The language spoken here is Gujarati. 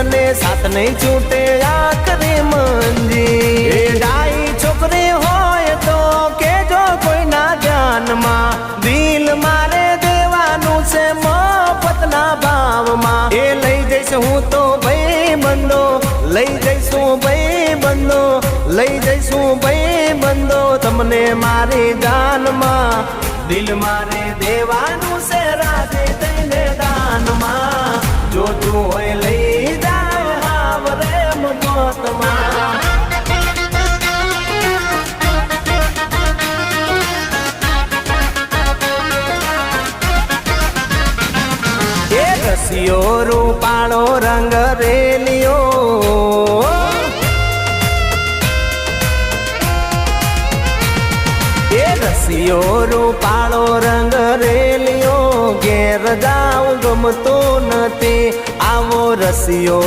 ને સાથ નહીં છૂટે આખરી મંજી એ ડાઈ છોકરી હોય તો કેજો કોઈના ધ્યાનમાં દિલ મારે દેવાનું છે મફતના ભાવમાં એ લઈ જઈશ હું તો ભાઈ બંધો લઈ જઈશું ભાઈ બંધો લઈ જઈશું ભાઈ બંધો તમને મારી જાનમાં દિલ મારે દેવાનું છે રાધે તઈને દાનમાં જોતું હોય લઈ જાય આવરે મોતમાં એ રસિયો રૂપાળો રંગ રેલિયો રસિયો રૂપાળો રંગ રેલિયો ઘેર જાવ ગમતો નથી આવો રસિયો